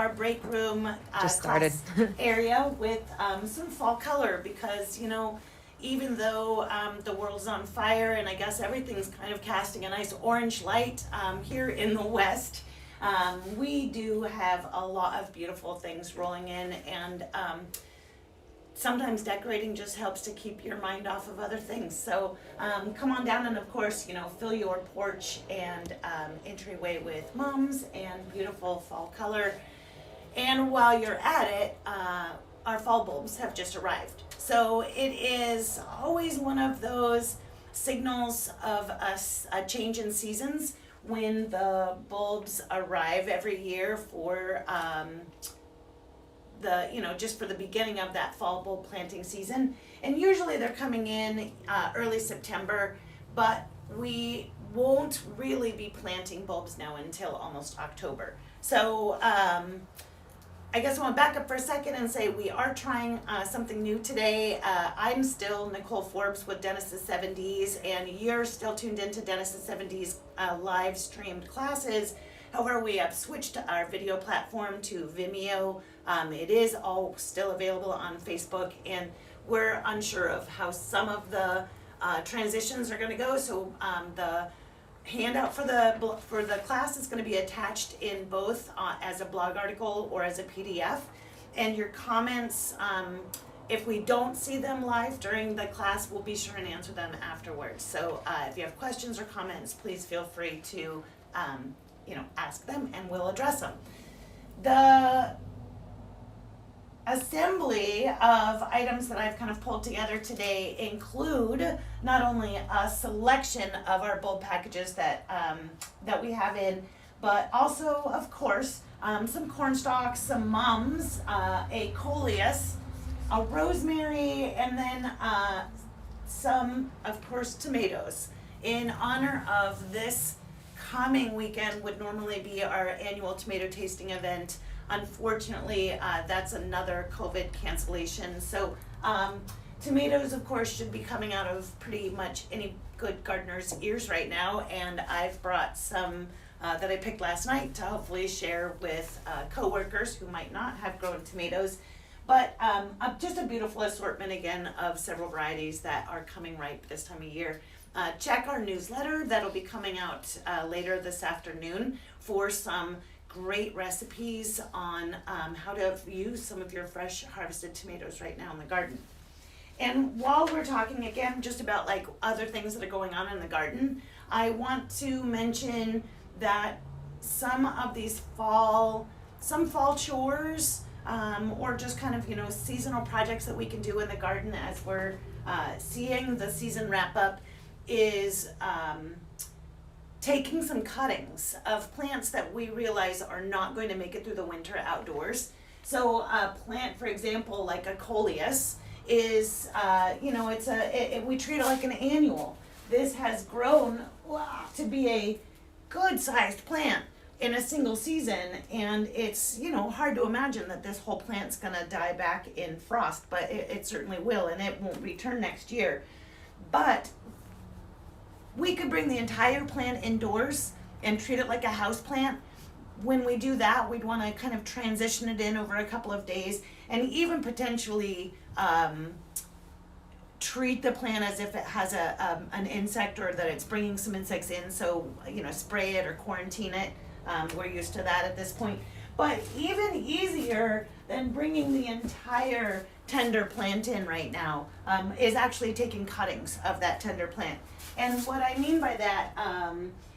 our break room Just started. class area with some fall color because, you know, even though the world's on fire and I guess everything's kind of casting a nice orange light here in the West, we do have a lot of beautiful things rolling in, and sometimes decorating just helps to keep your mind off of other things. So come on down and of course, you know, fill your porch and entryway with mums and beautiful fall color. And while you're at it, our fall bulbs have just arrived. So it is always one of those signals of a change in seasons when the bulbs arrive every year for just for the beginning of that fall bulb planting season. And usually they're coming in early September, but we won't really be planting bulbs now until almost October. So I guess I want to back up for a second and say we are trying something new today. I'm still Nicole Forbes with Dennis's 7Ds, and you're still tuned into Dennis's 7Ds live streamed classes. However, we have switched our video platform to Vimeo. It is all still available on Facebook, and we're unsure of how some of the transitions are going to go. So the handout for the class is going to be attached in both as a blog article or as a PDF. And your comments, if we don't see them live during the class, we'll be sure and answer them afterwards. So if you have questions or comments, please feel free to ask them and we'll address them. The assembly of items that I've kind of pulled together today include not only a selection of our bulb packages that we have in, but also, of course, some corn stalks, some mums, a coleus, a rosemary, and then some, of course, tomatoes. In honor of this coming weekend would normally be our annual tomato tasting event. Unfortunately, that's another COVID cancellation. So tomatoes, of course, should be coming out of pretty much any good gardener's ears right now. And I've brought some that I picked last night to hopefully share with coworkers who might not have grown tomatoes. But just a beautiful assortment again of several varieties that are coming ripe this time of year. Check our newsletter that'll be coming out later this afternoon for some great recipes on how to use some of your fresh harvested tomatoes right now in the garden. And while we're talking again just about like other things that are going on in the garden, I want to mention that some of these fall chores or just kind of seasonal projects that we can do in the garden as we're seeing the season wrap up is taking some cuttings of plants that we realize are not going to make it through the winter outdoors. So a plant, for example, like a coleus is, we treat it like an annual. This has grown to be a good sized plant in a single season, and it's, hard to imagine that this whole plant's gonna die back in frost, but it certainly will, and it won't return next year. But we could bring the entire plant indoors and treat it like a house plant. When we do that, we'd want to kind of transition it in over a couple of days and even potentially treat the plant as if it has an insect or that it's bringing some insects in. So, spray it or quarantine it. We're used to that at this point. But even easier than bringing the entire tender plant in right now is actually taking cuttings of that tender plant. And what I mean by that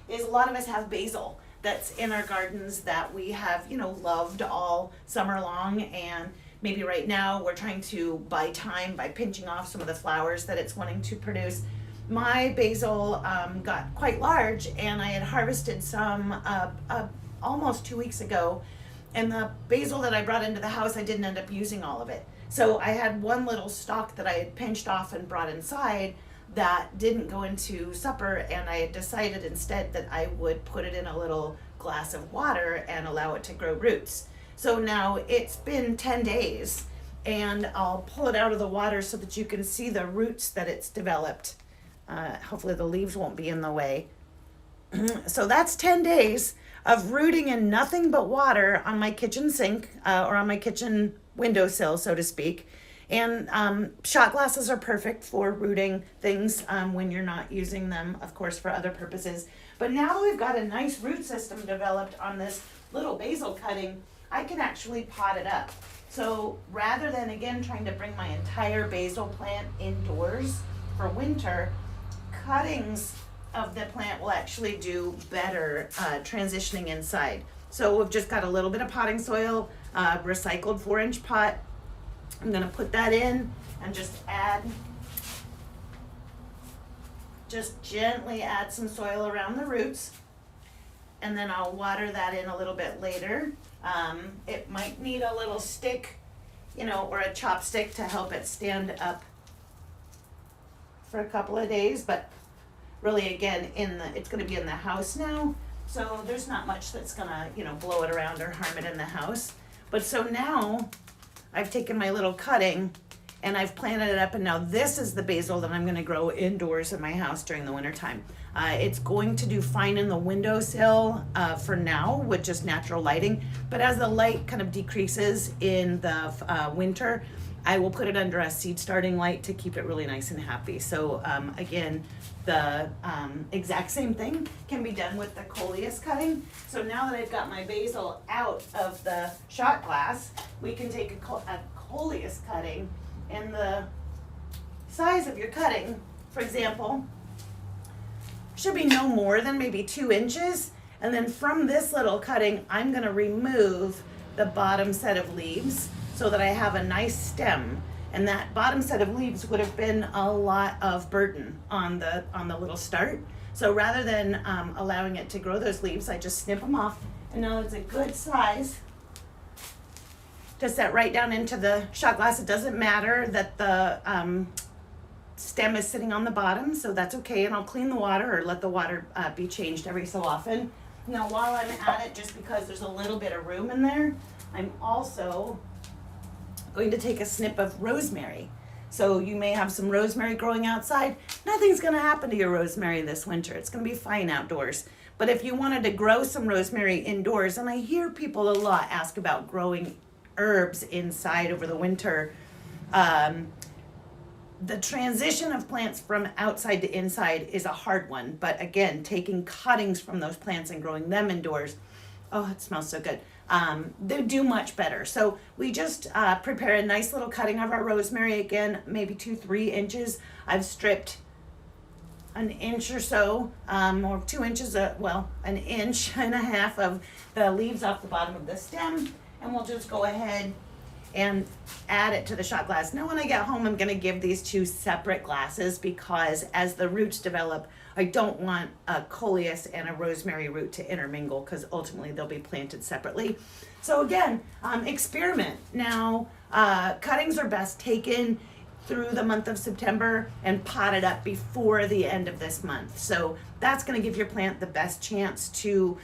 is a lot of us have basil that's in our gardens that we have, loved all summer long, and maybe right now we're trying to buy time by pinching off some of the flowers that it's wanting to produce. My basil got quite large, and I had harvested some almost 2 weeks ago, and the basil that I brought into the house, I didn't end up using all of it. So I had one little stalk that I had pinched off and brought inside that didn't go into supper, and I had decided instead that I would put it in a little glass of water and allow it to grow roots. So now it's been 10 days, and I'll pull it out of the water so that you can see the roots that it's developed. Hopefully the leaves won't be in the way. So that's 10 days of rooting in nothing but water on my kitchen sink or on my kitchen windowsill, so to speak. And shot glasses are perfect for rooting things when you're not using them, of course, for other purposes. But now that we've got a nice root system developed on this little basil cutting, I can actually pot it up. So rather than, again, trying to bring my entire basil plant indoors for winter, cuttings of the plant will actually do better transitioning inside. So we've just got a little bit of potting soil, recycled 4-inch pot. I'm gonna put that in and just gently add some soil around the roots. And then I'll water that in a little bit later. It might need a little stick, or a chopstick to help it stand up for a couple of days, but really, again, it's gonna be in the house now, so there's not much that's gonna, blow it around or harm it in the house. But so now, I've taken my little cutting and I've planted it up, and now this is the basil that I'm gonna grow indoors in my house during the winter time. It's going to do fine in the windowsill for now with just natural lighting, but as the light kind of decreases in the winter, I will put it under a seed starting light to keep it really nice and happy. So again, the exact same thing can be done with the coleus cutting. So now that I've got my basil out of the shot glass, we can take a coleus cutting, and the size of your cutting, for example, should be no more than maybe 2 inches. And then from this little cutting, I'm gonna remove the bottom set of leaves so that I have a nice stem. And that bottom set of leaves would have been a lot of burden on the little start. So rather than allowing it to grow those leaves, I just snip them off. And now it's a good size to set right down into the shot glass. It doesn't matter that the stem is sitting on the bottom, so that's okay. And I'll clean the water or let the water be changed every so often. Now while I'm at it, just because there's a little bit of room in there, I'm also going to take a snip of rosemary. So you may have some rosemary growing outside. Nothing's gonna happen to your rosemary this winter. It's gonna be fine outdoors. But if you wanted to grow some rosemary indoors, and I hear people a lot ask about growing herbs inside over the winter, the transition of plants from outside to inside is a hard one. But again, taking cuttings from those plants and growing them indoors, oh, it smells so good. They do much better. So we just prepare a nice little cutting of our rosemary, again, maybe 2-3 inches. I've stripped an inch or so, or 2 inches, an inch and a half of the leaves off the bottom of the stem, and we'll just go ahead and add it to the shot glass. Now when I get home, I'm gonna give these 2 separate glasses because as the roots develop, I don't want a coleus and a rosemary root to intermingle because ultimately they'll be planted separately. So again, experiment. Now, cuttings are best taken through the month of September and potted up before the end of this month. So that's gonna give your plant the best chance to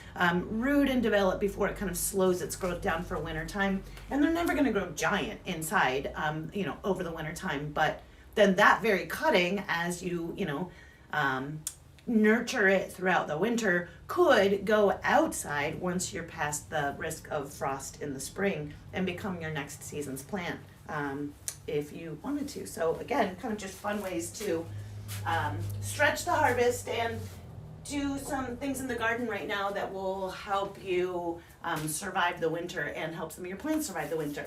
root and develop before it kind of slows its growth down for winter time. And they're never gonna grow giant inside, over the winter time. But then that very cutting, as you nurture it throughout the winter, could go outside once you're past the risk of frost in the spring and become your next season's plant, if you wanted to. So again, kind of just fun ways to stretch the harvest and do some things in the garden right now that will help you survive the winter and help some of your plants survive the winter.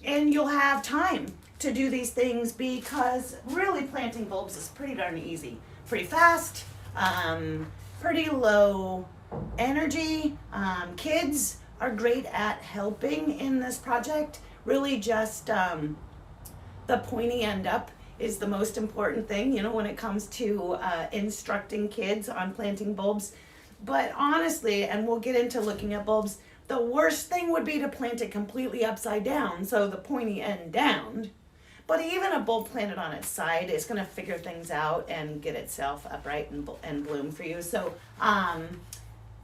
And you'll have time to do these things because really planting bulbs is pretty darn easy. Pretty fast, pretty low energy. Kids are great at helping in this project. Really just the pointy end up is the most important thing, when it comes to instructing kids on planting bulbs. But honestly, and we'll get into looking at bulbs, the worst thing would be to plant it completely upside down, so the pointy end down. But even a bulb planted on its side is going to figure things out and get itself upright and bloom for you. So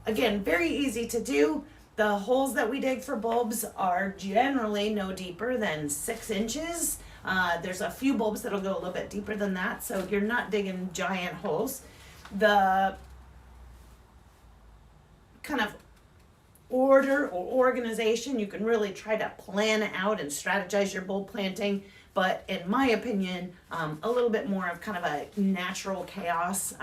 again, very easy to do. The holes that we dig for bulbs are generally no deeper than 6 inches. There's a few bulbs that'll go a little bit deeper than that, so you're not digging giant holes. The kind of order or organization. You can really try to plan out and strategize your bulb planting. But in my opinion, a little bit more of kind of a natural chaos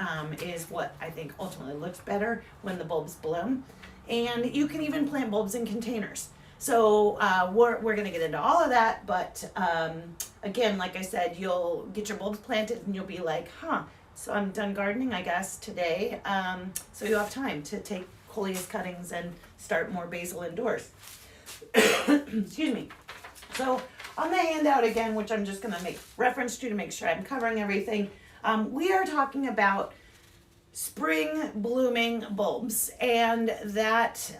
is what I think ultimately looks better when the bulbs bloom. And you can even plant bulbs in containers. So we're going to get into all of that. But again, like I said, you'll get your bulbs planted and you'll be like, so I'm done gardening, I guess, today. So you'll have time to take coleus cuttings and start more basil indoors. Excuse me. So on the handout again, which I'm just going to make reference to make sure I'm covering everything, we are talking about spring blooming bulbs, and that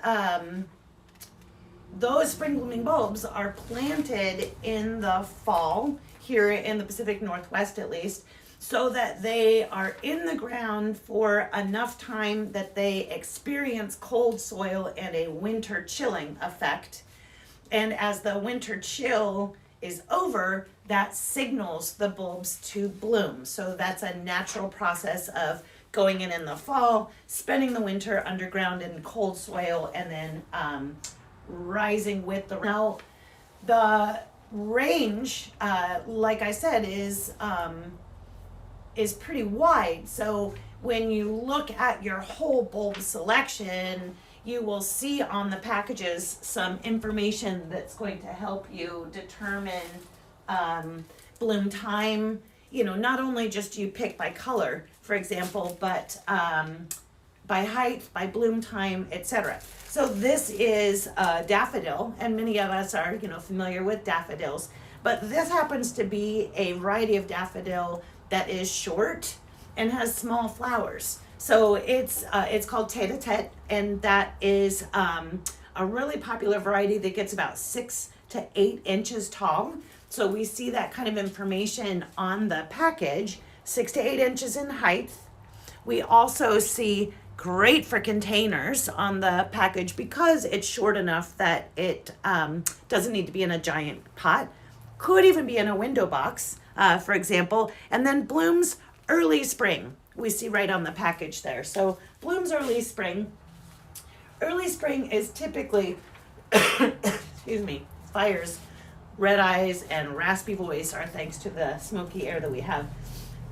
those spring blooming bulbs are planted in the fall, here in the Pacific Northwest at least, so that they are in the ground for enough time that they experience cold soil and a winter chilling effect. And as the winter chill is over, that signals the bulbs to bloom. So that's a natural process of going in the fall, spending the winter underground in cold soil, and then rising with the... Now, the range, like I said, is pretty wide. So when you look at your whole bulb selection, you will see on the packages some information that's going to help you determine bloom time. Not only just do you pick by color, for example, but by height, by bloom time, etc. So this is a daffodil, and many of us are familiar with daffodils, but this happens to be a variety of daffodil that is short and has small flowers. So it's called tete-a-tete, and that is a really popular variety that gets about 6 to 8 inches tall. So we see that kind of information on the package, 6 to 8 inches in height. We also see great for containers on the package because it's short enough that it doesn't need to be in a giant pot. Could even be in a window box, for example, and then blooms early spring. We see right on the package there. So blooms early spring. Early spring is typically, excuse me, fires, red eyes, and raspy voice are thanks to the smoky air that we have.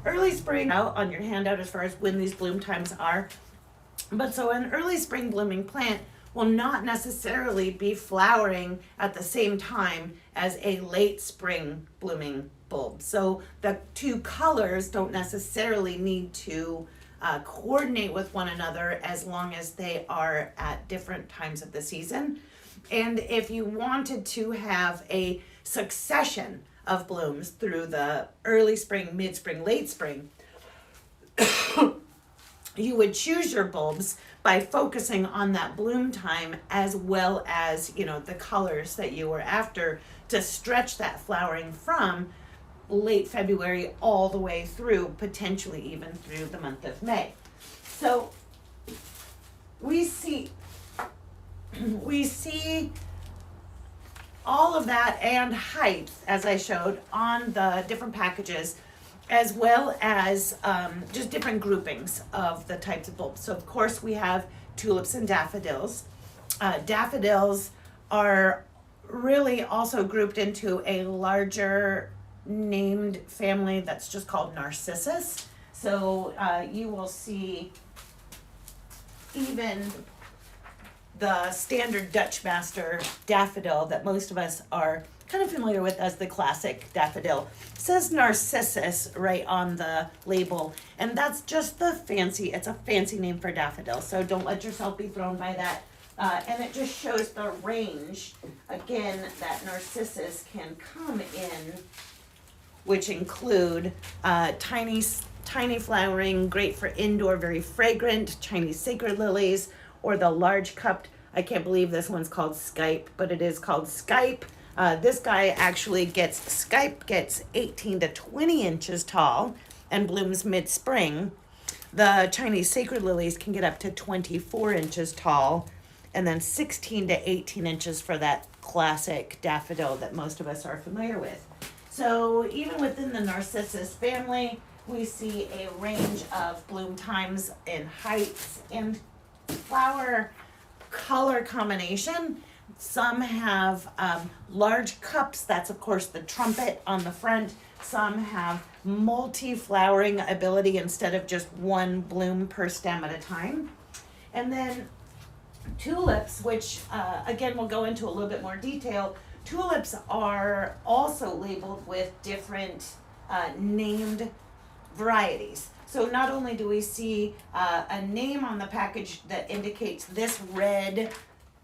Early spring out on your handout as far as when these bloom times are. But so an early spring blooming plant will not necessarily be flowering at the same time as a late spring blooming bulb. So the two colors don't necessarily need to coordinate with one another as long as they are at different times of the season. And if you wanted to have a succession of blooms through the early spring, mid-spring, late spring, you would choose your bulbs by focusing on that bloom time as well as, the colors that you were after to stretch that flowering from late February all the way through, potentially even through the month of May. So we see all of that and height, as I showed, on the different packages, as well as just different groupings of the types of bulbs. So of course we have tulips and daffodils. Daffodils are really also grouped into a larger named family that's just called narcissus. So you will see even the standard Dutch master daffodil that most of us are kind of familiar with as the classic daffodil says narcissus right on the label, and that's just it's a fancy name for daffodil, so don't let yourself be thrown by that. And it just shows the range again that narcissus can come in, which include tiny flowering, great for indoor, very fragrant Chinese sacred lilies, or the large cupped, I can't believe this one's called Skype, but it is called Skype. This guy actually gets 18 to 20 inches tall and blooms mid-spring. The Chinese sacred lilies can get up to 24 inches tall, and then 16 to 18 inches for that classic daffodil that most of us are familiar with. So even within the narcissus family, we see a range of bloom times in heights and flower color combination. Some have large cups. That's, of course, the trumpet on the front. Some have multi-flowering ability instead of just one bloom per stem at a time. And then tulips, which again we'll go into a little bit more detail. Tulips are also labeled with different named varieties. So not only do we see a name on the package that indicates this red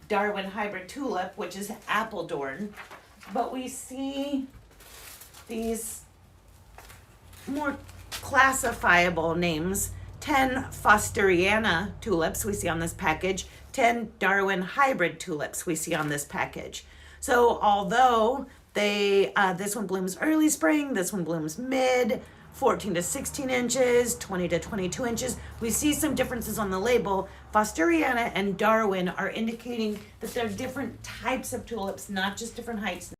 Darwin hybrid tulip, which is Appledorn, but we see these more classifiable names. 10 Fosteriana tulips we see on this package, 10 Darwin hybrid tulips we see on this package. So although this one blooms early spring, this one blooms mid, 14 to 16 inches, 20 to 22 inches. We see some differences on the label. Fosteriana and Darwin are indicating that they're different types of tulips, not just different heights.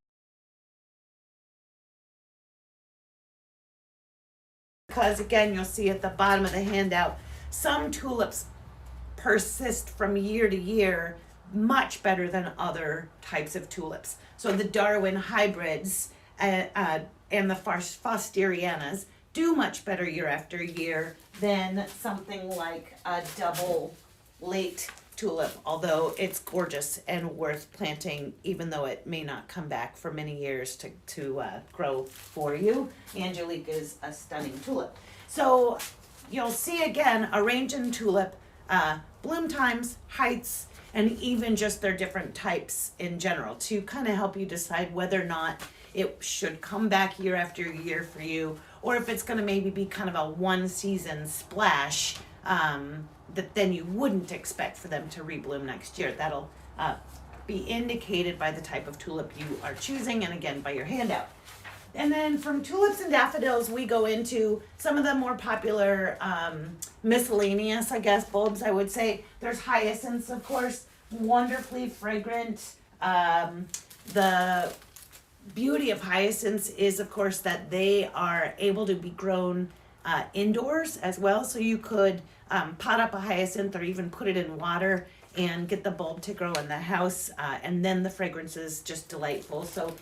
Because again, you'll see at the bottom of the handout, some tulips persist from year to year much better than other types of tulips. So the Darwin hybrids and the Fosterianas do much better year after year than something like a double late tulip, although it's gorgeous and worth planting, even though it may not come back for many years to grow for you. Angelique is a stunning tulip. So you'll see again a range in tulip, bloom times, heights, and even just their different types in general to kind of help you decide whether or not it should come back year after year for you, or if it's going to maybe be kind of a one season splash that then you wouldn't expect for them to rebloom next year. That'll be indicated by the type of tulip you are choosing, and again by your handout. And then from tulips and daffodils, we go into some of the more popular miscellaneous, I guess, bulbs, I would say. There's hyacinths, of course, wonderfully fragrant. The beauty of hyacinths is, of course, that they are able to be grown indoors as well. So you could pot up a hyacinth or even put it in water and get the bulb to grow in the house, and then the fragrance is just delightful. So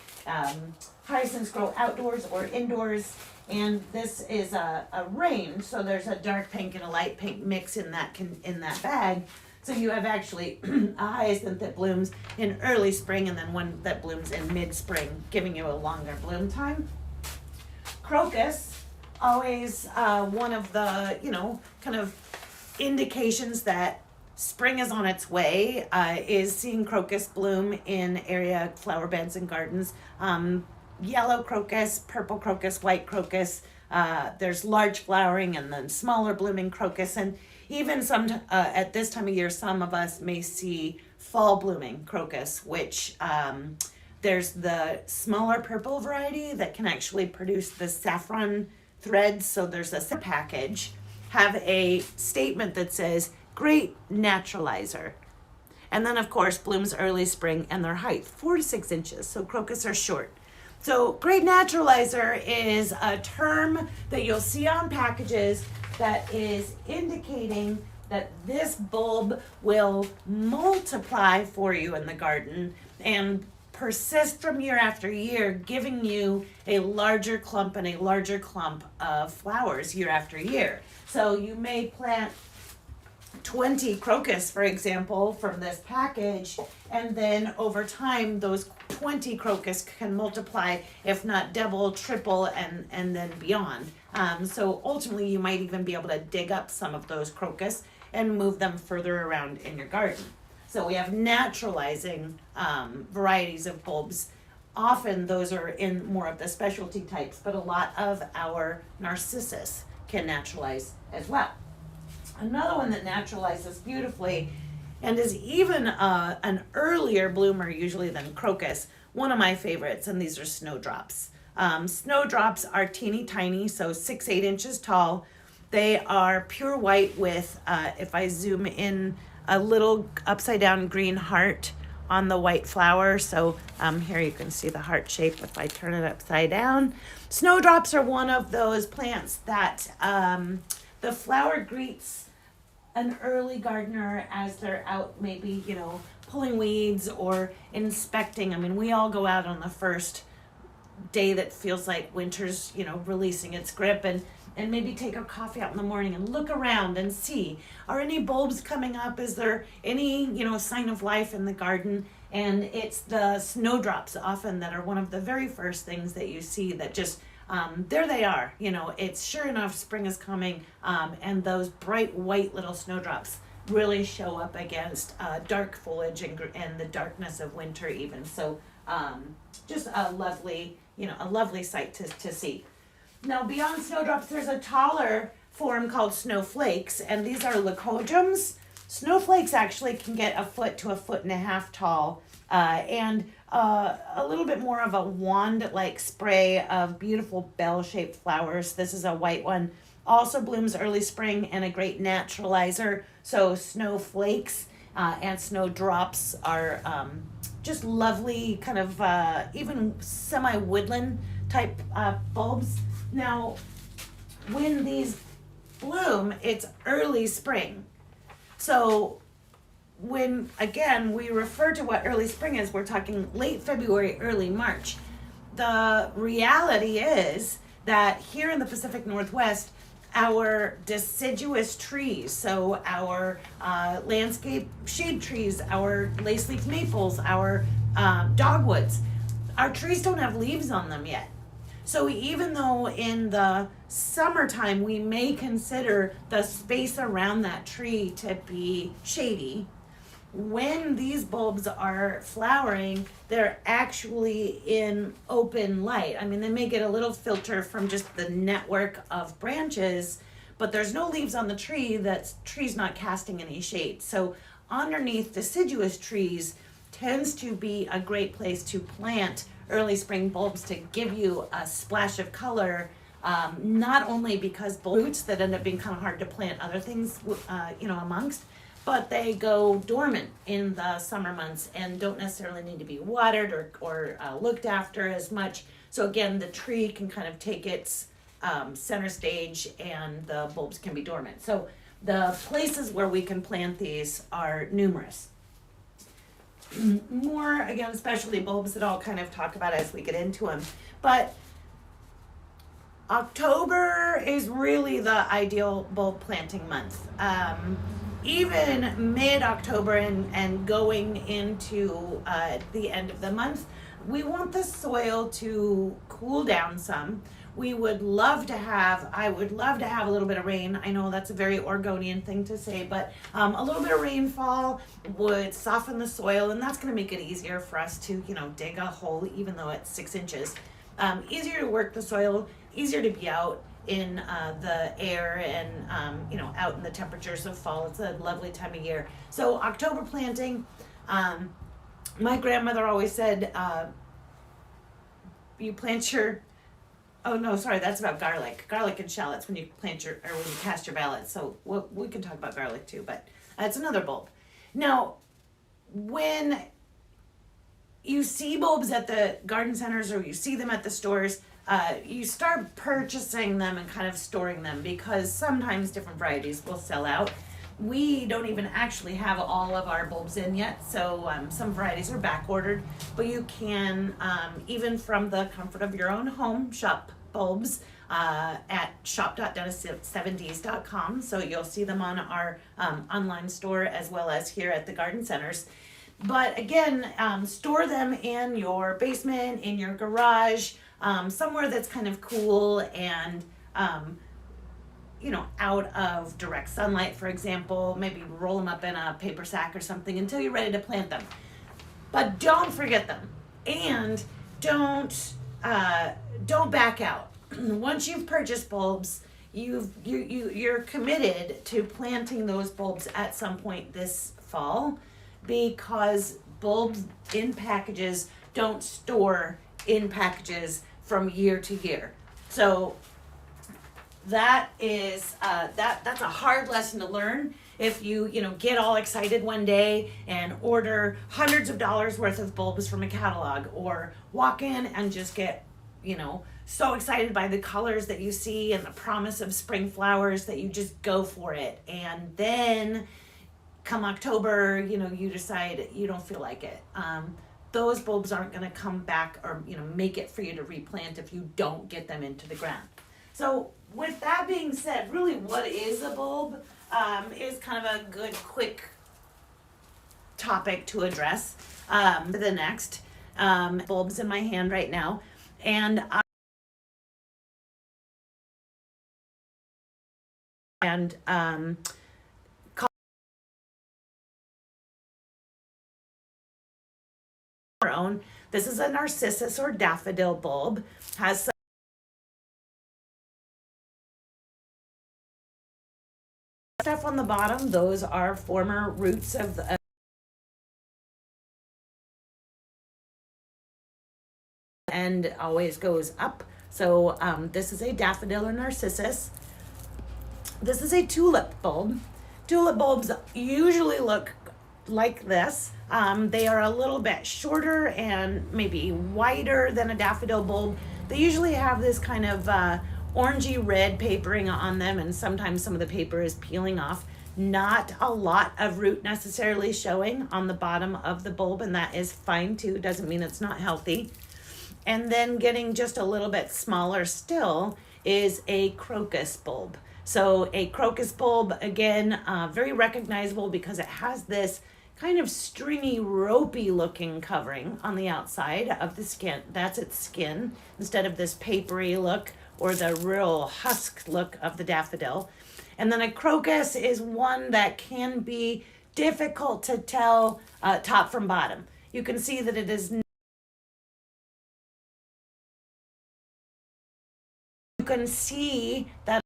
hyacinths grow outdoors or indoors, and this is a range. So there's a dark pink and a light pink mix in that bag. So you have actually a hyacinth that blooms in early spring and then one that blooms in mid-spring, giving you a longer bloom time. Crocus, always one of the, kind of indications that spring is on its way, is seeing crocus bloom in area flower beds and gardens. Yellow crocus, purple crocus, white crocus. There's large flowering and then smaller blooming crocus, and even some at this time of year, some of us may see fall blooming crocus, which there's the smaller purple variety that can actually produce the saffron threads. So there's a package, have a statement that says great naturalizer. And then of course blooms early spring, and their height 4 to 6 inches. So crocus are short. So great naturalizer is a term that you'll see on packages that is indicating that this bulb will multiply for you in the garden and persist from year after year, giving you a larger clump and a larger clump of flowers year after year. So you may plant 20 crocus, for example, from this package, and then over time those 20 crocus can multiply, if not double, triple, and then beyond. So ultimately you might even be able to dig up some of those crocus and move them further around in your garden. So we have naturalizing varieties of bulbs. Often those are in more of the specialty types, but a lot of our narcissus can naturalize as well. Another one that naturalizes beautifully and is even an earlier bloomer usually than crocus, one of my favorites, and these are snowdrops. Snowdrops are teeny tiny, so 6-8 inches tall. They are pure white with, if I zoom in, a little upside down green heart on the white flower. So here you can see the heart shape if I turn it upside down. Snowdrops are one of those plants that the flower greets an early gardener as they're out maybe, pulling weeds or inspecting. I mean, we all go out on the first day that feels like winter's, releasing its grip, and maybe take a coffee out in the morning and look around and see, are any bulbs coming up? Is there any, sign of life in the garden? And it's the snowdrops often that are one of the very first things that you see that just, there they are. It's sure enough, spring is coming, and those bright white little snowdrops really show up against dark foliage and the darkness of winter even. So just a lovely sight to see. Now, beyond snowdrops, there's a taller form called snowflakes, and these are leucojums. Snowflakes actually can get 1 foot to 1.5 feet tall, and a little bit more of a wand-like spray of beautiful bell-shaped flowers. This is a white one. Also blooms early spring and a great naturalizer. So snowflakes and snowdrops are just lovely, kind of even semi-woodland type bulbs. Now, when these bloom, it's early spring. So when, again, we refer to what early spring is, we're talking late February, early March. The reality is that here in the Pacific Northwest, our deciduous trees, so our landscape shade trees, our lace-leaf maples, our dogwoods, our trees don't have leaves on them yet. So even though in the summertime we may consider the space around that tree to be shady, when these bulbs are flowering, they're actually in open light. I mean, they may get a little filter from just the network of branches, but there's no leaves on the tree. That tree's not casting any shade. So underneath deciduous trees tends to be a great place to plant early spring bulbs to give you a splash of color, not only because roots that end up being kind of hard to plant other things, amongst, but they go dormant in the summer months and don't necessarily need to be watered or looked after as much. So again, the tree can kind of take its center stage and the bulbs can be dormant. So the places where we can plant these are numerous. More, again, specialty bulbs that I'll kind of talk about as we get into them. But October is really the ideal bulb planting month. Even mid-October and going into the end of the month, we want the soil to cool down some. I would love to have a little bit of rain. I know that's a very Oregonian thing to say, but a little bit of rainfall would soften the soil, and that's going to make it easier for us to, dig a hole, even though it's 6 inches. Easier to work the soil, easier to be out in the air and, out in the temperatures of fall. It's a lovely time of year. So October planting, my grandmother always said, you plant your... Oh, no, sorry, that's about garlic. Garlic and shallots when you when you cast your ballots. So we can talk about garlic too, but it's another bulb. Now, when you see bulbs at the garden centers or you see them at the stores, you start purchasing them and kind of storing them because sometimes different varieties will sell out. We don't even actually have all of our bulbs in yet, so some varieties are back ordered, but you can, even from the comfort of your own home, shop bulbs at shop.dennis7ds.com. So you'll see them on our online store as well as here at the garden centers. But again, store them in your basement, in your garage, somewhere that's kind of cool and out of direct sunlight, for example. Maybe roll them up in a paper sack or something until you're ready to plant them. But don't forget them, and don't back out. Once you've purchased bulbs, you're committed to planting those bulbs at some point this fall, because bulbs in packages don't store in packages from year to year. So that is that's a hard lesson to learn. If you get all excited one day and order hundreds of dollars worth of bulbs from a catalog, or walk in and just get so excited by the colors that you see and the promise of spring flowers that you just go for it. And then come October, you decide you don't feel like it. Those bulbs aren't going to come back or, make it for you to replant if you don't get them into the ground. So with that being said, really what is a bulb is kind of a good, quick topic to address. The next bulbs in my hand right now. And our own. This is a narcissus or daffodil bulb. Has some stuff on the bottom. Those are former roots of the and always goes up. So this is a daffodil or narcissus. This is a tulip bulb. Tulip bulbs usually look like this. They are a little bit shorter and maybe wider than a daffodil bulb. They usually have this kind of orangey red papering on them, and sometimes some of the paper is peeling off. Not a lot of root necessarily showing on the bottom of the bulb, and that is fine too. Doesn't mean it's not healthy. And then getting just a little bit smaller still is a crocus bulb. So a crocus bulb, again, very recognizable because it has this kind of stringy, ropey looking covering on the outside of the skin. That's its skin, instead of this papery look or the real husk look of the daffodil. And then a crocus is one that can be difficult to tell top from bottom. You can see that it is. You can see that.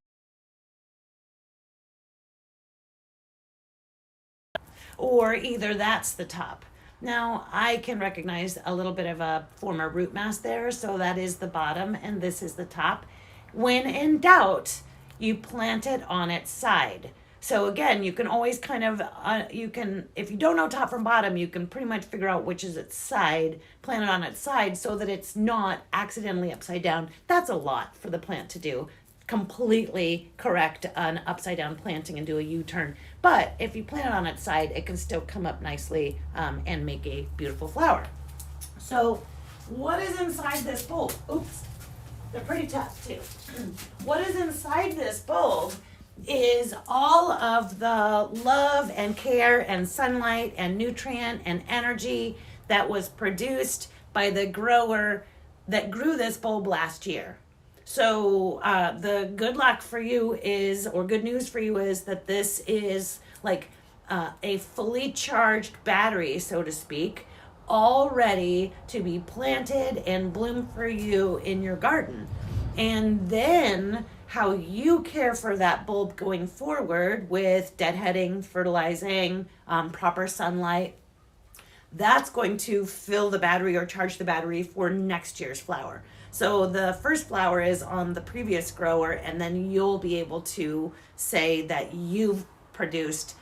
Or either that's the top. Now I can recognize a little bit of a former root mass there, so that is the bottom and this is the top. When in doubt, you plant it on its side. So again, you can always kind of, if you don't know top from bottom, you can pretty much figure out which is its side, plant it on its side so that it's not accidentally upside down. That's a lot for the plant to do. Completely correct an upside down planting and do a U-turn. But if you plant it on its side, it can still come up nicely and make a beautiful flower. So what is inside this bulb? Oops, they're pretty tough too. What is inside this bulb is all of the love and care and sunlight and nutrient and energy that was produced by the grower that grew this bulb last year. So the good luck for you is, or good news for you is that this is like a fully charged battery, so to speak, all ready to be planted and bloom for you in your garden. And then how you care for that bulb going forward with deadheading, fertilizing, proper sunlight, that's going to fill the battery or charge the battery for next year's flower. So the first flower is on the previous grower, and then you'll be able to say that you've produced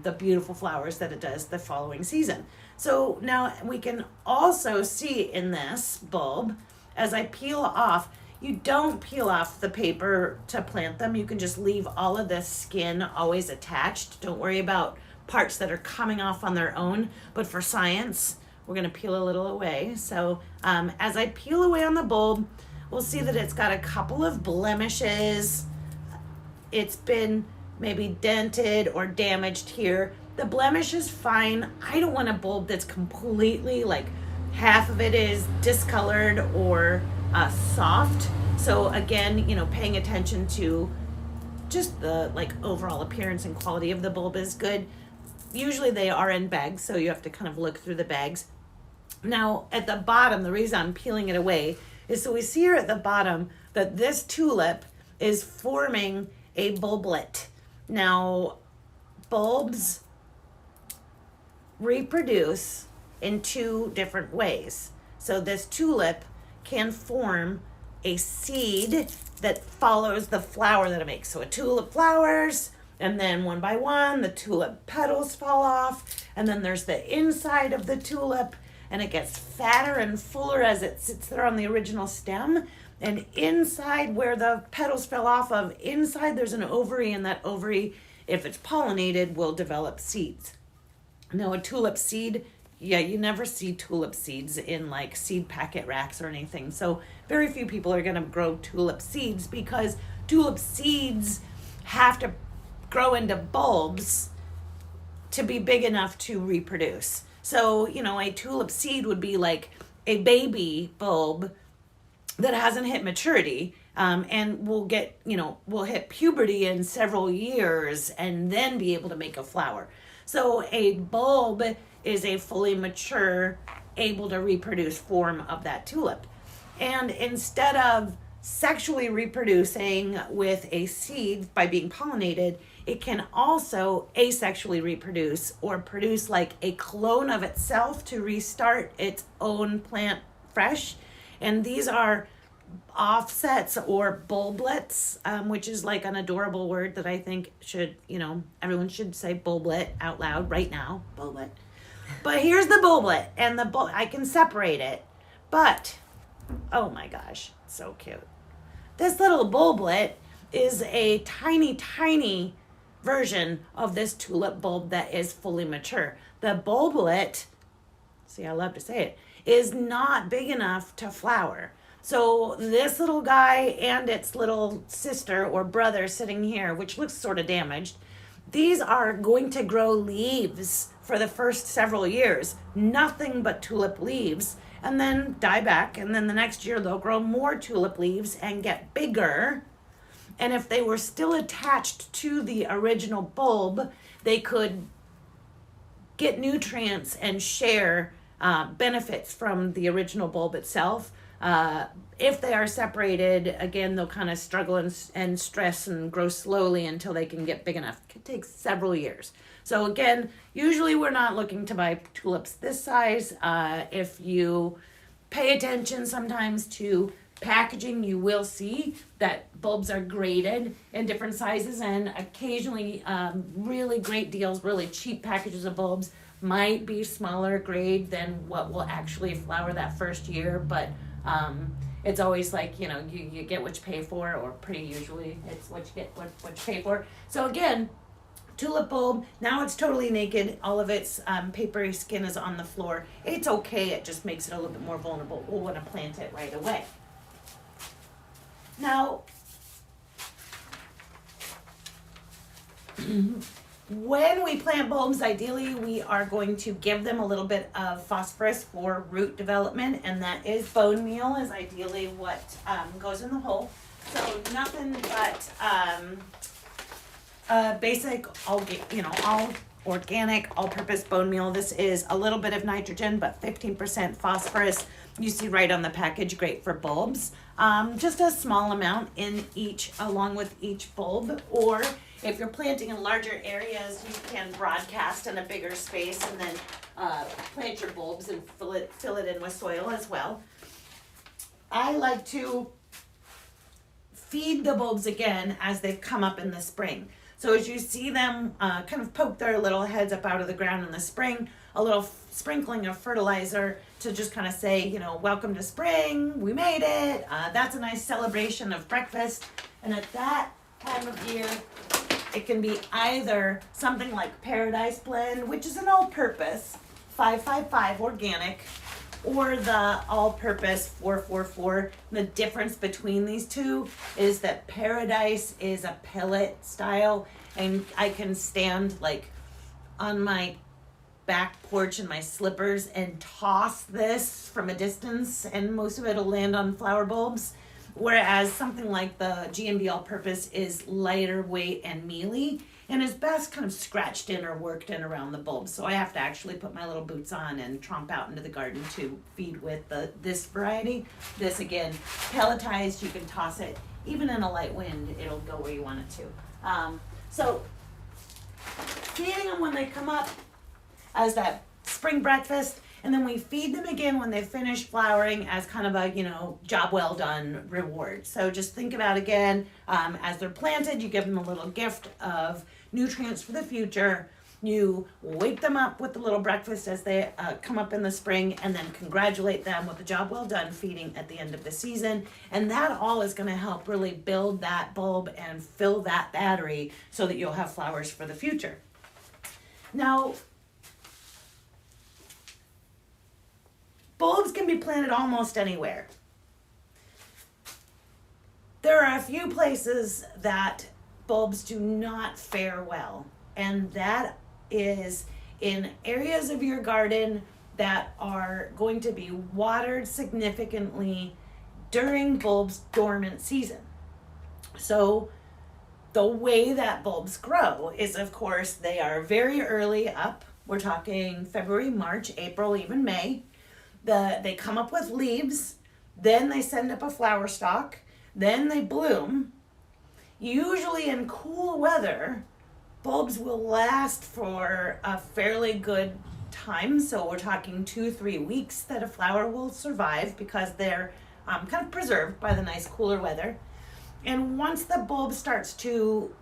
the beautiful flowers that it does the following season. So now we can also see in this bulb, as I peel off, you don't peel off the paper to plant them. You can just leave all of this skin always attached. Don't worry about parts that are coming off on their own, but for science, we're going to peel a little away. So as I peel away on the bulb, we'll see that it's got a couple of blemishes. It's been maybe dented or damaged here. The blemish is fine. I don't want a bulb that's completely like half of it is discolored or soft. So again, paying attention to just the overall appearance and quality of the bulb is good. Usually they are in bags, so you have to kind of look through the bags. Now at the bottom, the reason I'm peeling it away is so we see here at the bottom that this tulip is forming a bulblet. Now bulbs reproduce in two different ways. So this tulip can form a seed that follows the flower that it makes. So a tulip flowers, and then one by one, the tulip petals fall off, and then there's the inside of the tulip, and it gets fatter and fuller as it sits there on the original stem. And inside where the petals fell off of, inside there's an ovary, and that ovary, if it's pollinated, will develop seeds. Now a tulip seed, yeah, you never see tulip seeds in like seed packet racks or anything. So very few people are going to grow tulip seeds because tulip seeds have to grow into bulbs to be big enough to reproduce. So, a tulip seed would be like a baby bulb that hasn't hit maturity, and will hit puberty in several years and then be able to make a flower. So a bulb is a fully mature, able to reproduce form of that tulip. And instead of sexually reproducing with a seed by being pollinated, it can also asexually reproduce or produce like a clone of itself to restart its own plant fresh. And these are offsets or bulblets, which is like an adorable word that I think should, everyone should say bulblet out loud right now. Bulblet. But here's the bulblet, and I can separate it. But, oh my gosh, so cute. This little bulblet is a tiny, tiny version of this tulip bulb that is fully mature. The bulblet, see, I love to say it, is not big enough to flower. So this little guy and its little sister or brother sitting here, which looks sort of damaged, these are going to grow leaves for the first several years, nothing but tulip leaves, and then die back, and then the next year they'll grow more tulip leaves and get bigger. And if they were still attached to the original bulb, they could get nutrients and share benefits from the original bulb itself. If they are separated, again, they'll kind of struggle and stress and grow slowly until they can get big enough. It could take several years. So again, usually we're not looking to buy tulips this size. If you pay attention sometimes to packaging, you will see that bulbs are graded in different sizes, and occasionally really great deals, really cheap packages of bulbs might be smaller grade than what will actually flower that first year, but it's always like, you get what you pay for, or pretty usually it's what you get, what you pay for. So again, tulip bulb, now it's totally naked. All of its papery skin is on the floor. It's okay, it just makes it a little bit more vulnerable. We'll want to plant it right away. Now, when we plant bulbs, ideally we are going to give them a little bit of phosphorus for root development, and that is bone meal is ideally what goes in the hole. So nothing but basic, all organic, all-purpose bone meal. This is a little bit of nitrogen, but 15% phosphorus. You see right on the package, great for bulbs. Just a small amount in each, along with each bulb, or if you're planting in larger areas, you can broadcast in a bigger space and then plant your bulbs and fill it in with soil as well. I like to feed the bulbs again as they've come up in the spring. So as you see them kind of poke their little heads up out of the ground in the spring, a little sprinkling of fertilizer to just kind of say, welcome to spring, we made it. That's a nice celebration of breakfast. And at that time of year, it can be either something like Paradise Blend, which is an all-purpose 555 organic, or the all-purpose 444. The difference between these two is that Paradise is a pellet style, and I can stand like on my back porch in my slippers and toss this from a distance, and most of it will land on flower bulbs. Whereas something like the G&B all-purpose is lighter weight and mealy, and is best kind of scratched in or worked in around the bulbs. So I have to actually put my little boots on and tromp out into the garden to feed with this variety. This, again, pelletized, you can toss it. Even in a light wind, it'll go where you want it to. So feeding them when they come up as that spring breakfast, and then we feed them again when they finish flowering as kind of a, job well done reward. So just think about, again, as they're planted, you give them a little gift of nutrients for the future. You wake them up with a little breakfast as they come up in the spring, and then congratulate them with a job well done feeding at the end of the season. And that all is going to help really build that bulb and fill that battery so that you'll have flowers for the future. Now, bulbs can be planted almost anywhere. There are a few places that bulbs do not fare well, and that is in areas of your garden that are going to be watered significantly during bulbs' dormant season. So the way that bulbs grow is, of course, they are very early up. We're talking February, March, April, even May. They come up with leaves, then they send up a flower stalk, then they bloom. Usually in cool weather, bulbs will last for a fairly good time. So we're talking 2-3 weeks that a flower will survive because they're kind of preserved by the nice cooler weather. And once the bulb starts to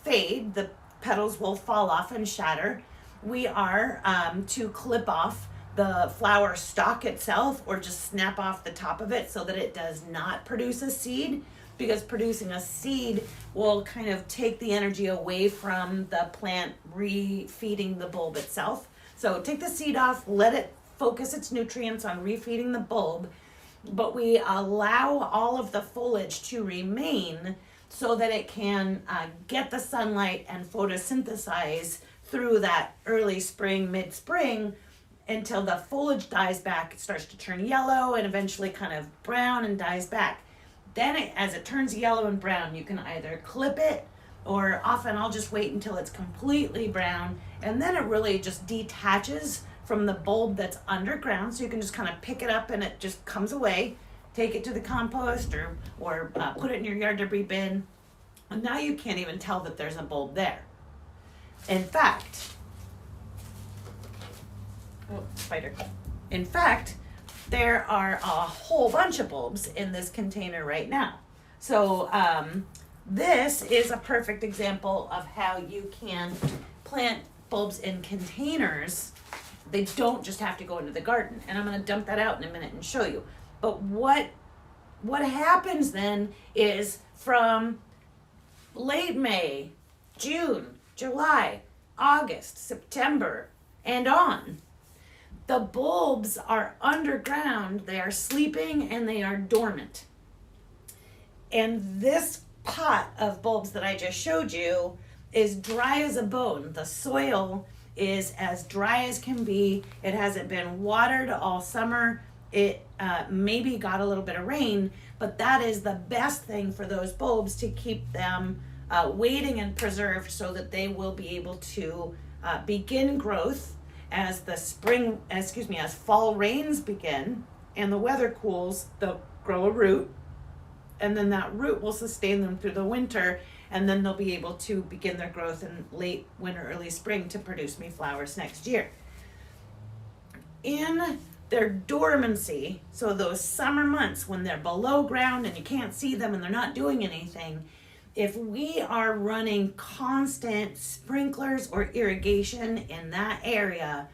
fade, the petals will fall off and shatter. We are to clip off the flower stalk itself or just snap off the top of it so that it does not produce a seed, because producing a seed will kind of take the energy away from the plant refeeding the bulb itself. So take the seed off, let it focus its nutrients on refeeding the bulb, but we allow all of the foliage to remain so that it can get the sunlight and photosynthesize through that early spring, mid-spring, until the foliage dies back. It starts to turn yellow and eventually kind of brown and dies back. Then as it turns yellow and brown, you can either clip it, or often I'll just wait until it's completely brown, and then it really just detaches from the bulb that's underground, so you can just kind of pick it up and it just comes away. Take it to the compost or put it in your yard debris bin, and now you can't even tell that there's a bulb there. In fact, there are a whole bunch of bulbs in this container right now. So this is a perfect example of how you can plant bulbs in containers. They don't just have to go into the garden. And I'm going to dump that out in a minute and show you. But what happens then is from late May, June, July, August, September, and on, the bulbs are underground, they are sleeping, and they are dormant. And this pot of bulbs that I just showed you is dry as a bone. The soil is as dry as can be. It hasn't been watered all summer. It maybe got a little bit of rain, but that is the best thing for those bulbs to keep them waiting and preserved so that they will be able to begin growth as fall rains begin and the weather cools. They'll grow a root, and then that root will sustain them through the winter, and then they'll be able to begin their growth in late winter, early spring to produce me flowers next year. In their dormancy, so those summer months when they're below ground and you can't see them and they're not doing anything, if we are running constant sprinklers or irrigation in that area,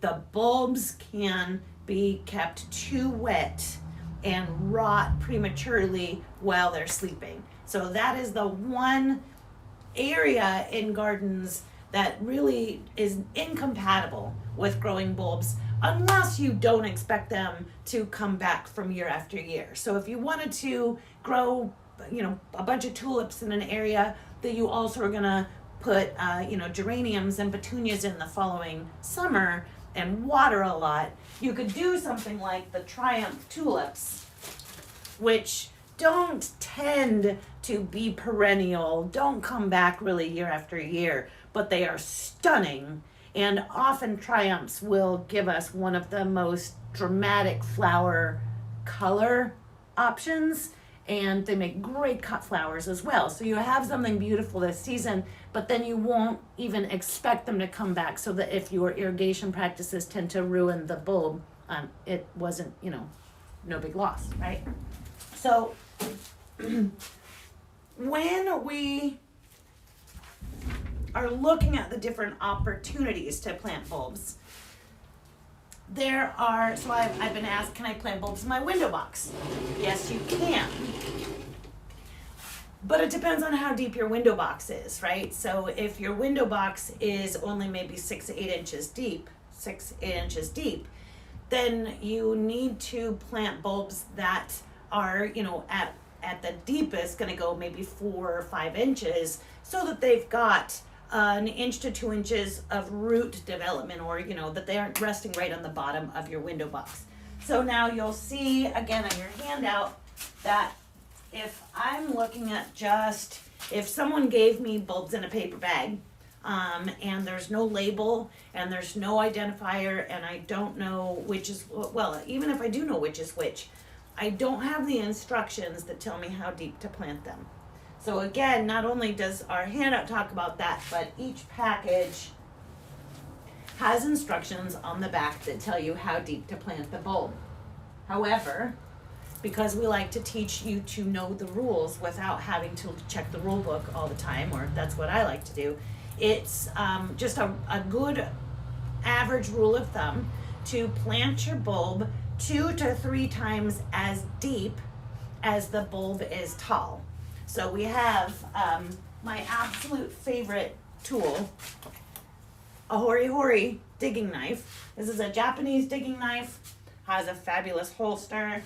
the bulbs can be kept too wet and rot prematurely while they're sleeping. So that is the one area in gardens that really is incompatible with growing bulbs unless you don't expect them to come back from year after year. So if you wanted to grow a bunch of tulips in an area that you also are gonna put geraniums and petunias in the following summer and water a lot, you could do something like the Triumph tulips, which don't tend to be perennial, don't come back really year after year, but they are stunning. And often Triumphs will give us one of the most dramatic flower color options, and they make great cut flowers as well. So you have something beautiful this season, but then you won't even expect them to come back, so that if your irrigation practices tend to ruin the bulb, it wasn't, no big loss, right? So when we are looking at the different opportunities to plant bulbs, so I've been asked, can I plant bulbs in my window box? Yes, you can. But it depends on how deep your window box is, right? So if your window box is only maybe 6 to 8 inches deep, then you need to plant bulbs that are, at the deepest going to go maybe 4 or 5 inches, so that they've got an inch to 2 inches of root development, or that they aren't resting right on the bottom of your window box. So now you'll see again on your handout that if I'm looking at if someone gave me bulbs in a paper bag, and there's no label and there's no identifier, and I don't know which is, well, even if I do know which is which, I don't have the instructions that tell me how deep to plant them. So again, not only does our handout talk about that, but each package has instructions on the back that tell you how deep to plant the bulb. However, because we like to teach you to know the rules without having to check the rule book all the time, or that's what I like to do, it's just a good average rule of thumb to plant your bulb 2 to 3 times as deep as the bulb is tall. So we have my absolute favorite tool, a Hori Hori digging knife. This is a Japanese digging knife, has a fabulous holster.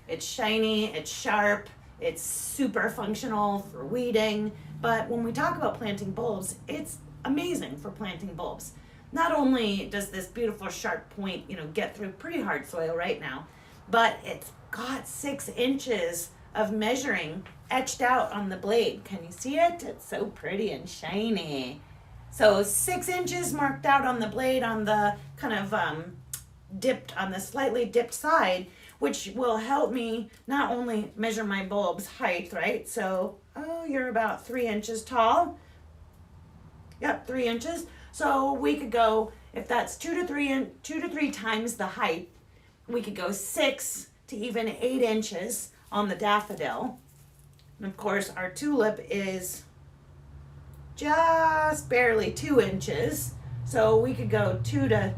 It's shiny, it's sharp, it's super functional for weeding. But when we talk about planting bulbs, it's amazing for planting bulbs. Not only does this beautiful sharp point, get through pretty hard soil right now, but it's got 6 inches of measuring etched out on the blade. Can you see it? It's so pretty and shiny. So 6 inches marked out on the blade on the kind of slightly dipped side, which will help me not only measure my bulb's height, right? So, you're about 3 inches tall. Yep, 3 inches. So we could go, if that's 2 to 3 times the height, we could go 6 to even 8 inches on the daffodil. And of course, our tulip is just barely 2 inches. So we could go 2 to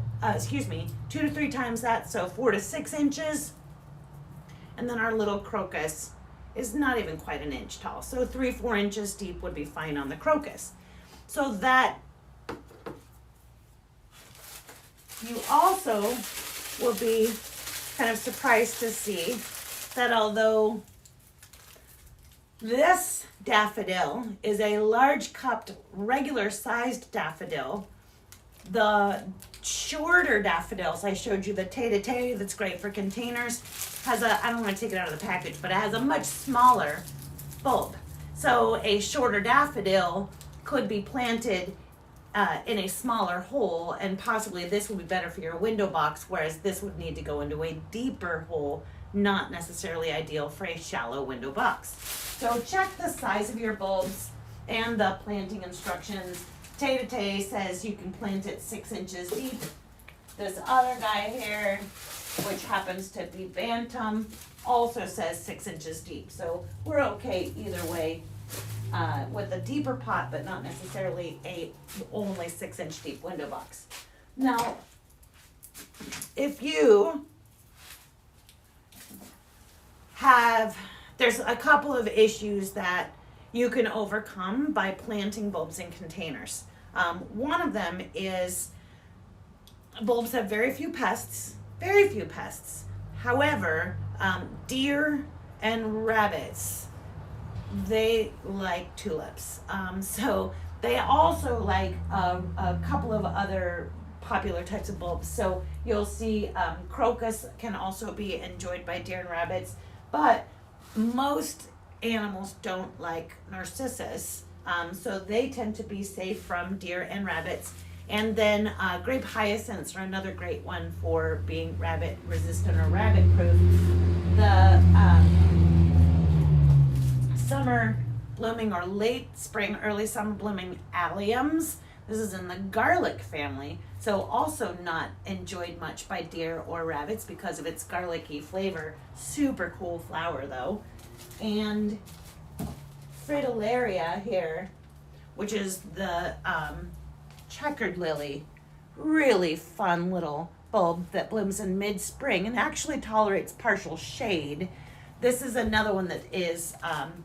3 times that, so 4 to 6 inches. And then our little crocus is not even quite an inch tall. So 3-4 inches deep would be fine on the crocus. So that you also will be kind of surprised to see that although this daffodil is a large cupped, regular sized daffodil, the shorter daffodils, I showed you the tay-to-tay that's great for containers, has I don't want to take it out of the package, but it has a much smaller bulb. So a shorter daffodil could be planted in a smaller hole, and possibly this would be better for your window box, whereas this would need to go into a deeper hole, not necessarily ideal for a shallow window box. So check the size of your bulbs and the planting instructions. Tay-to-tay says you can plant it 6 inches deep. This other guy here, which happens to be Bantam, also says 6 inches deep. So we're okay either way with a deeper pot, but not necessarily a only 6 inch deep window box. Now, if you there's a couple of issues that you can overcome by planting bulbs in containers. One of them is bulbs have very few pests. However, deer and rabbits, they like tulips. So they also like a couple of other popular types of bulbs. So you'll see crocus can also be enjoyed by deer and rabbits, but most animals don't like narcissus, so they tend to be safe from deer and rabbits. And then grape hyacinths are another great one for being rabbit resistant or rabbit proof. The summer blooming or late spring, early summer blooming alliums, this is in the garlic family, so also not enjoyed much by deer or rabbits because of its garlicky flavor. Super cool flower though. And fritillaria here, which is the checkered lily. Really fun little bulb that blooms in mid-spring and actually tolerates partial shade. This is another one that is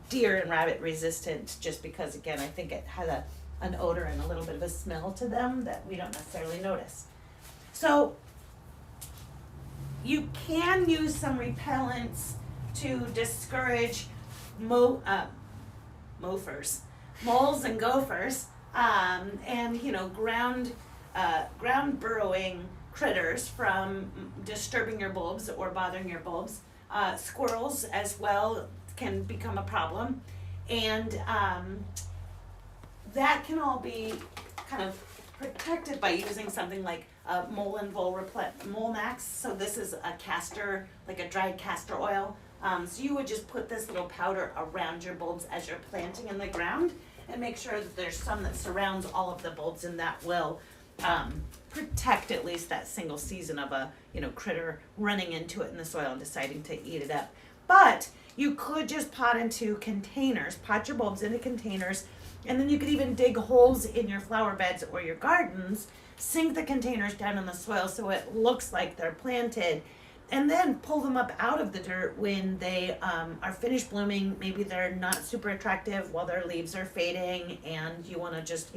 deer and rabbit resistant, just because, again, I think it has an odor and a little bit of a smell to them that we don't necessarily notice. So you can use some repellents to discourage moles and gophers, and ground burrowing critters from disturbing your bulbs or bothering your bulbs. Squirrels as well can become a problem, and that can all be kind of protected by using something like mole and vole mole max. So this is a castor, like a dried castor oil. So you would just put this little powder around your bulbs as you're planting in the ground, and make sure that there's some that surrounds all of the bulbs, and that will protect at least that single season of a critter running into it in the soil and deciding to eat it up. But you could just pot your bulbs into containers, and then you could even dig holes in your flower beds or your gardens, sink the containers down in the soil so it looks like they're planted, and then pull them up out of the dirt when they are finished blooming. Maybe they're not super attractive while their leaves are fading, and you want to just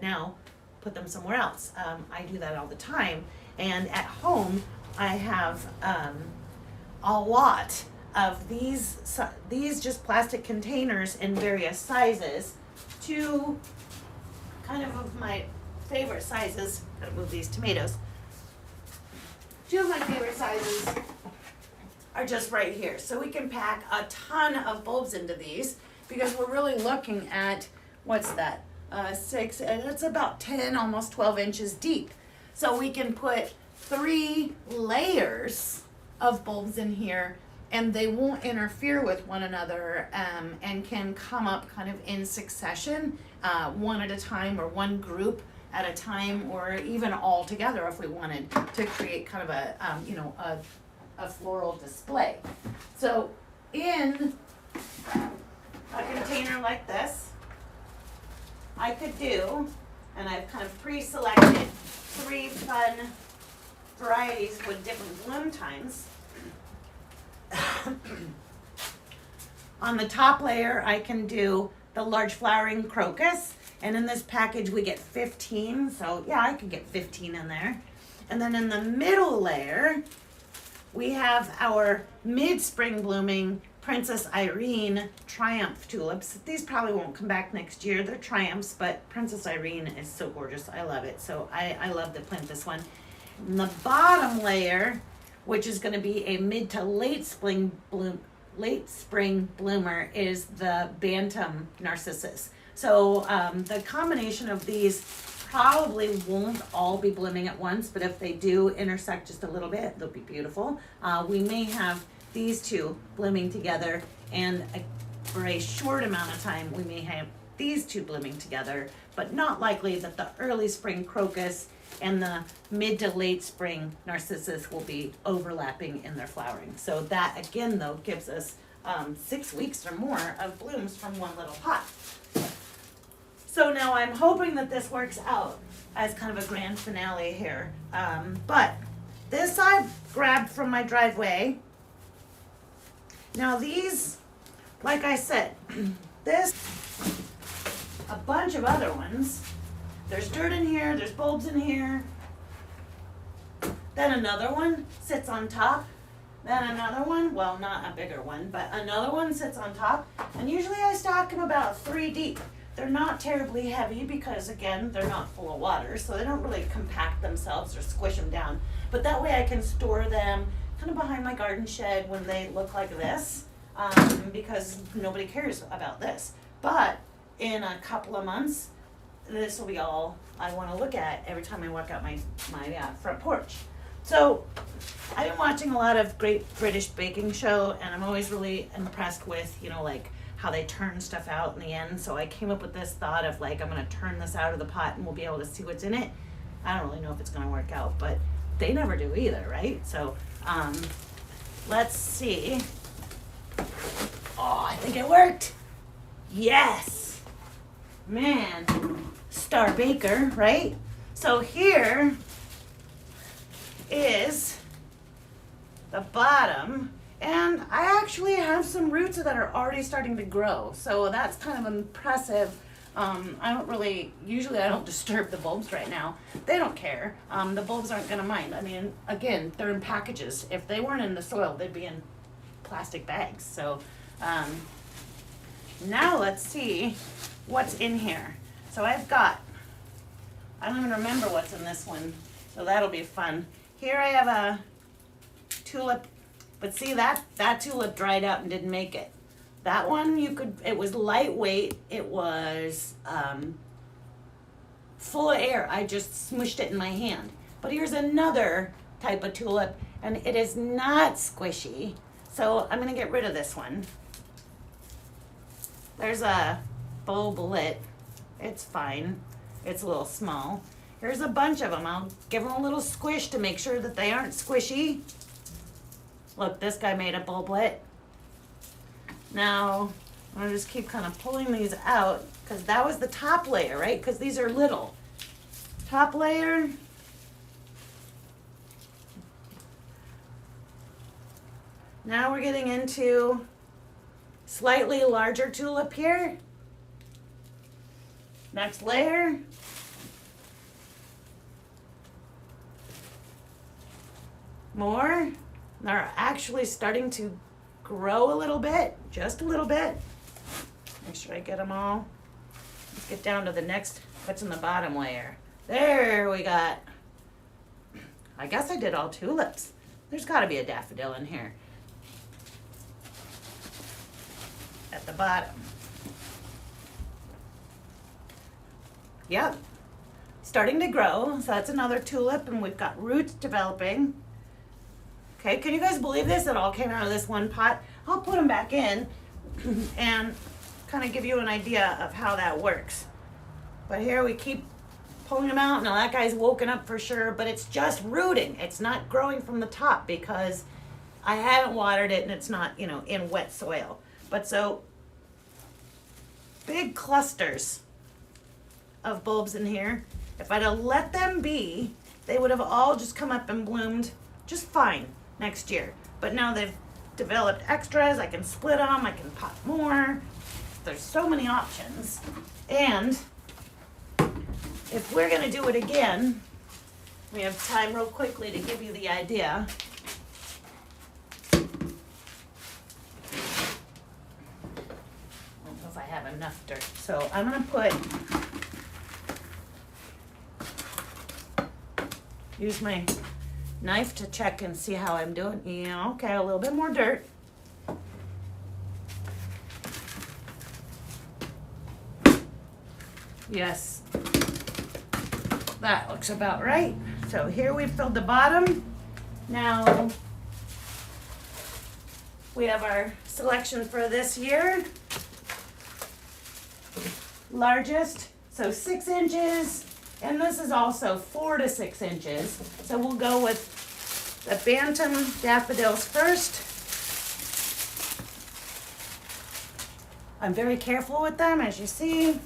now put them somewhere else. I do that all the time, and at home I have a lot of these just plastic containers in various sizes. Two kind of my favorite sizes. Gotta move these tomatoes. Two of my favorite sizes are just right here. So we can pack a ton of bulbs into these, because we're really looking at, what's that? 6, and it's about 10, almost 12 inches deep. So we can put 3 layers of bulbs in here, and they won't interfere with one another, and can come up kind of in succession, one at a time, or one group at a time, or even all together if we wanted to create kind of a floral display. So in a container like this, I could do, and I've kind of pre-selected 3 fun varieties with different bloom times. On the top layer, I can do the large flowering crocus, and in this package we get 15, so yeah, I could get 15 in there. And then in the middle layer, we have our mid-spring blooming Princess Irene Triumph tulips. These probably won't come back next year. They're triumphs, but Princess Irene is so gorgeous. I love it. So I love to plant this one. And the bottom layer, which is going to be a mid to late spring bloomer, is the Bantam Narcissus. So the combination of these probably won't all be blooming at once, but if they do intersect just a little bit, they'll be beautiful. We may have these two blooming together, and for a short amount of time we may have these two blooming together, but not likely that the early spring crocus and the mid to late spring narcissus will be overlapping in their flowering. So that again though gives us 6 weeks or more of blooms from one little pot. So now I'm hoping that this works out as kind of a grand finale here. But this I grabbed from my driveway. Now these, like I said, this, a bunch of other ones. There's dirt in here, there's bulbs in here. Then another one sits on top. Then another one, well, not a bigger one, but another one sits on top. And usually I stock them about 3 deep. They're not terribly heavy because, again, they're not full of water, so they don't really compact themselves or squish them down. But that way I can store them kind of behind my garden shed when they look like this, because nobody cares about this. But in a couple of months, this will be all I want to look at every time I walk out my front porch. So I've been watching a lot of Great British Baking Show, and I'm always really impressed with, like how they turn stuff out in the end. So I came up with this thought of like, I'm going to turn this out of the pot and we'll be able to see what's in it. I don't really know if it's going to work out, but they never do either, right? So let's see. Oh, I think it worked. Yes. Man, Star Baker, right? So here is the bottom, and I actually have some roots that are already starting to grow, so that's kind of impressive. Usually I don't disturb the bulbs right now. They don't care. The bulbs aren't gonna mind. I mean, again, they're in packages. If they weren't in the soil, they'd be in plastic bags. So now let's see what's in here. So I don't even remember what's in this one, so that'll be fun. Here I have a tulip, but see that tulip dried out and didn't make it. That one it was lightweight, it was full of air. I just smushed it in my hand. But here's another type of tulip, and it is not squishy. So I'm gonna get rid of this one. There's a bulblet. It's fine. It's a little small. Here's a bunch of them. I'll give them a little squish to make sure that they aren't squishy. Look, this guy made a bulblet. Now, I'm gonna just keep kind of pulling these out because that was the top layer, right? Because these are little. Top layer. Now we're getting into slightly larger tulip here. Next layer. More. They're actually starting to grow a little bit, just a little bit. Make sure I get them all. Let's get down to the next, what's in the bottom layer. There we got, I guess I did all tulips. There's gotta be a daffodil in here. At the bottom. Yep, starting to grow, so that's another tulip, and we've got roots developing. Okay, can you guys believe this? It all came out of this one pot. I'll put them back in and kind of give you an idea of how that works. But here we keep pulling them out. Now that guy's woken up for sure, but it's just rooting. It's not growing from the top because I haven't watered it and it's not, in wet soil. But so, big clusters of bulbs in here. If I'd have let them be, they would have all just come up and bloomed just fine next year. But now they've developed extras. I can split them, I can pot more. There's so many options. And if we're gonna do it again, we have time real quickly to give you the idea. I don't know if I have enough dirt. So I'm gonna use my knife to check and see how I'm doing. Yeah, okay, a little bit more dirt. Yes, that looks about right. So here we've filled the bottom. Now we have our selection for this year. Largest, so 6 inches. And this is also 4 to 6 inches. So we'll go with the Bantam Daffodils first. I'm very careful with them, as you see.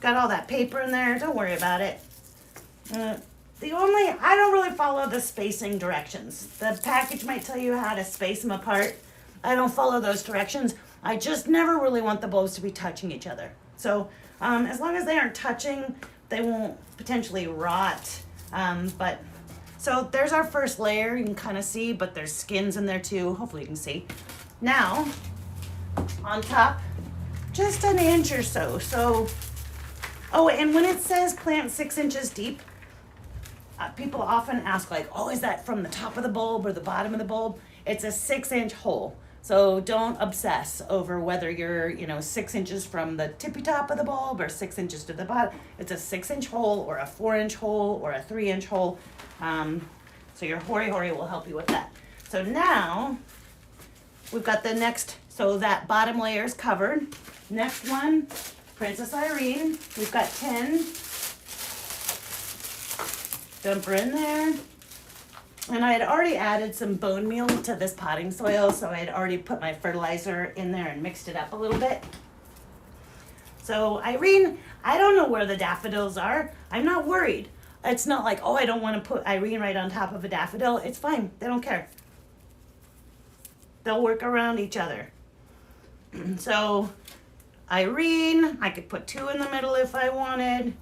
Got all that paper in there, don't worry about it. I don't really follow the spacing directions. The package might tell you how to space them apart. I don't follow those directions. I just never really want the bulbs to be touching each other. So as long as they aren't touching, they won't potentially rot. So there's our first layer, you can kind of see, but there's skins in there too. Hopefully you can see. Now, on top, just an inch or so. Oh, and when it says plant 6 inches deep, people often ask is that from the top of the bulb or the bottom of the bulb? It's a 6-inch hole. So don't obsess over whether you're, 6 inches from the tippy top of the bulb or 6 inches to the bottom. It's a 6-inch hole or a 4-inch hole or a 3-inch hole. So your hori will help you with that. So now we've got the next, so that bottom layer is covered. Next one, Princess Irene. We've got 10. Dump her in there. And I had already added some bone meal to this potting soil, so I had already put my fertilizer in there and mixed it up a little bit. So Irene, I don't know where the daffodils are. I'm not worried. It's not like, oh, I don't want to put Irene right on top of a daffodil. It's fine. They don't care. They'll work around each other. So Irene, I could put 2 in the middle if I wanted.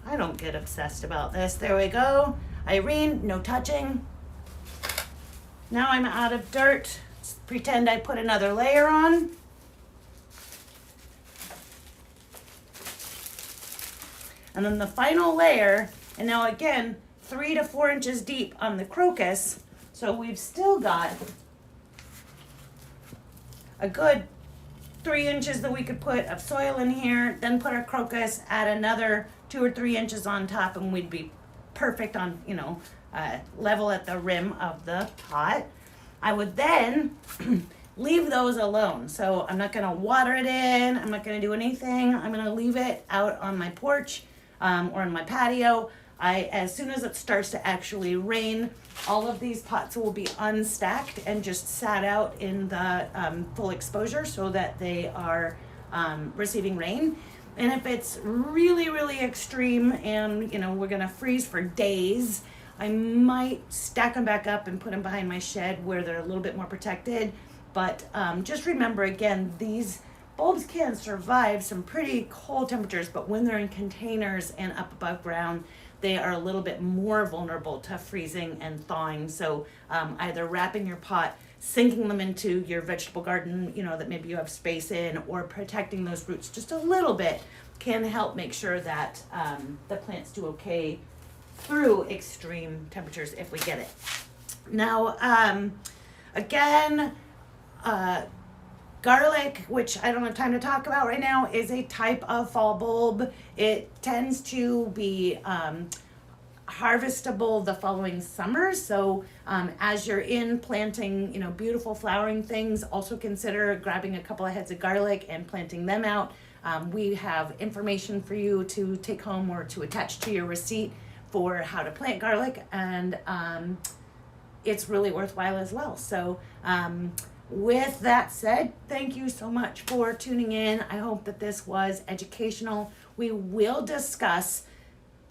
I don't get obsessed about this. There we go. Irene, no touching. Now I'm out of dirt. Let's pretend I put another layer on. And then the final layer, and now again, 3 to 4 inches deep on the crocus. So we've still got a good 3 inches that we could put of soil in here, then put our crocus, add another 2 or 3 inches on top, and we'd be perfect on, level at the rim of the pot. I would then leave those alone. So I'm not gonna water it in, I'm not gonna do anything. I'm gonna leave it out on my porch or in my patio. As soon as it starts to actually rain, all of these pots will be unstacked and just sat out in the full exposure so that they are receiving rain. And if it's really, really extreme and we're gonna freeze for days, I might stack them back up and put them behind my shed where they're a little bit more protected. But just remember, again, these bulbs can survive some pretty cold temperatures, but when they're in containers and up above ground, they are a little bit more vulnerable to freezing and thawing. So either wrapping your pot, sinking them into your vegetable garden, that maybe you have space in, or protecting those roots just a little bit can help make sure that the plants do okay through extreme temperatures if we get it. Now, again, garlic, which I don't have time to talk about right now, is a type of fall bulb. It tends to be harvestable the following summer. So as you're in planting, beautiful flowering things, also consider grabbing a couple of heads of garlic and planting them out. We have information for you to take home or to attach to your receipt for how to plant garlic, and it's really worthwhile as well. So with that said, thank you so much for tuning in. I hope that this was educational. We will discuss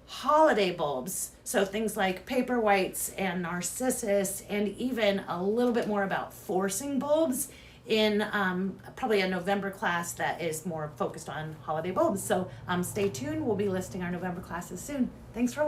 holiday bulbs, so things like paper whites and narcissus, and even a little bit more about forcing bulbs in probably a November class that is more focused on holiday bulbs. So stay tuned. We'll be listing our November classes soon. Thanks for watching.